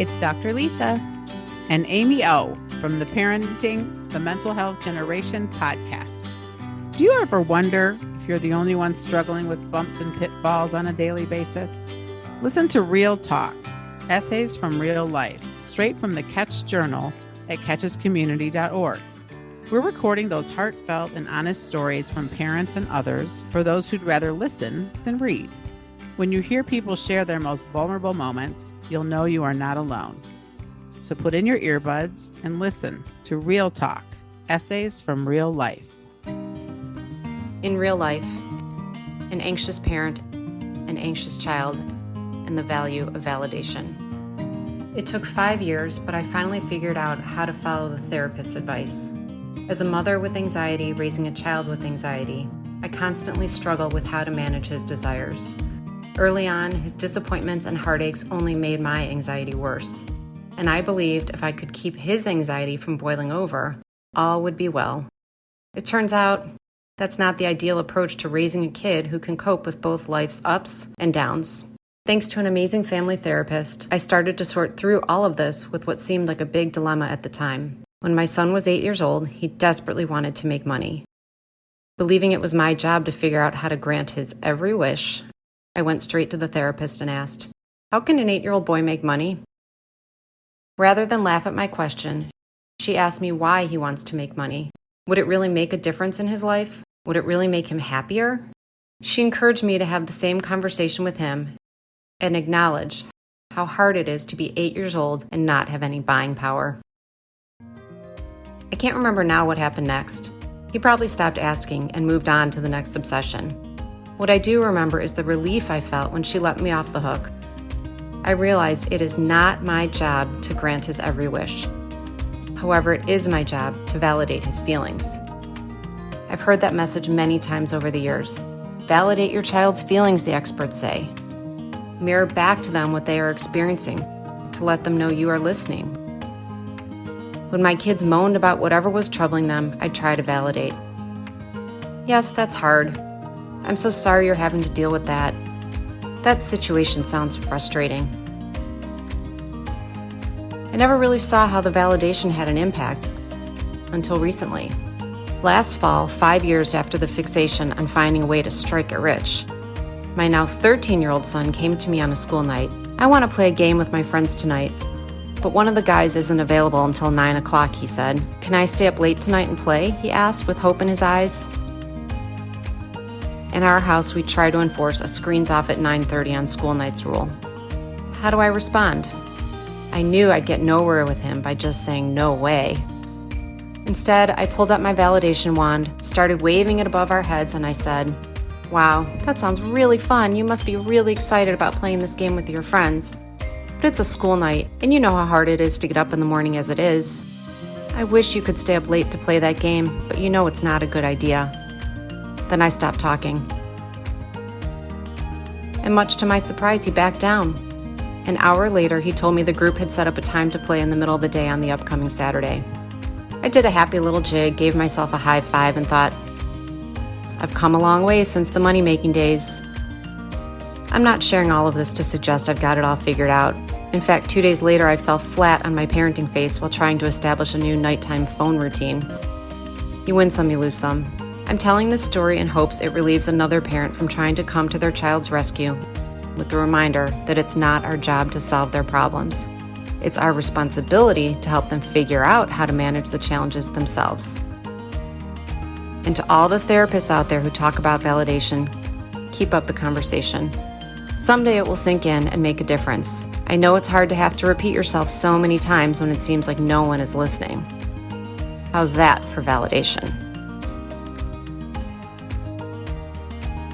It's Dr. Lisa and Amy O from the Parenting the Mental Health Generation podcast. Do you ever wonder if you're the only one struggling with bumps and pitfalls on a daily basis? Listen to Real Talk, essays from real life, straight from the Catch Journal at catchescommunity.org. We're recording those heartfelt and honest stories from parents and others for those who'd rather listen than read. When you hear people share their most vulnerable moments, you'll know you are not alone. So put in your earbuds and listen to Real Talk, essays from real life. In real life, an anxious parent, an anxious child, and the value of validation. It took 5 years, but I finally figured out how to follow the therapist's advice. As a mother with anxiety raising a child with anxiety, I constantly struggle with how to manage his desires. Early on, his disappointments and heartaches only made my anxiety worse. And I believed if I could keep his anxiety from boiling over, all would be well. It turns out that's not the ideal approach to raising a kid who can cope with both life's ups and downs. Thanks to an amazing family therapist, I started to sort through all of this with what seemed like a big dilemma at the time. When my son was 8 years old, he desperately wanted to make money. Believing it was my job to figure out how to grant his every wish, I went straight to the therapist and asked, "How can an 8-year-old boy make money?" Rather than laugh at my question, she asked me why he wants to make money. Would it really make a difference in his life? Would it really make him happier? She encouraged me to have the same conversation with him and acknowledge how hard it is to be 8 years old and not have any buying power. I can't remember now what happened next. He probably stopped asking and moved on to the next obsession. What I do remember is the relief I felt when she let me off the hook. I realized it is not my job to grant his every wish. However, it is my job to validate his feelings. I've heard that message many times over the years. Validate your child's feelings, the experts say. Mirror back to them what they are experiencing to let them know you are listening. When my kids moaned about whatever was troubling them, I'd try to validate. Yes, that's hard. I'm so sorry you're having to deal with that. That situation sounds frustrating. I never really saw how the validation had an impact until recently. Last fall, 5 years after the fixation on finding a way to strike it rich, my now 13-year-old son came to me on a school night. "I want to play a game with my friends tonight, but one of the guys isn't available until 9 o'clock, he said. Can I stay up late tonight and play? He asked with hope in his eyes. In our house, we try to enforce a screens off at 9:30 on school nights rule. How do I respond? I knew I'd get nowhere with him by just saying no way. Instead, I pulled up my validation wand, started waving it above our heads, and I said, "Wow, that sounds really fun. You must be really excited about playing this game with your friends. But it's a school night, and you know how hard it is to get up in the morning as it is. I wish you could stay up late to play that game, but you know it's not a good idea." Then I stopped talking. And much to my surprise, he backed down. An hour later, he told me the group had set up a time to play in the middle of the day on the upcoming Saturday. I did a happy little jig, gave myself a high five, and thought, I've come a long way since the money-making days. I'm not sharing all of this to suggest I've got it all figured out. In fact, 2 days later, I fell flat on my parenting face while trying to establish a new nighttime phone routine. You win some, you lose some. I'm telling this story in hopes it relieves another parent from trying to come to their child's rescue with the reminder that it's not our job to solve their problems. It's our responsibility to help them figure out how to manage the challenges themselves. And to all the therapists out there who talk about validation, keep up the conversation. Someday it will sink in and make a difference. I know it's hard to have to repeat yourself so many times when it seems like no one is listening. How's that for validation?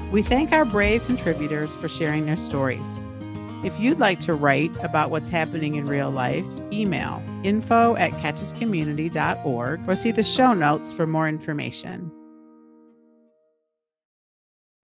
We thank our brave contributors for sharing their stories. If you'd like to write about what's happening in real life, email info@catchescommunity.org or see the show notes for more information.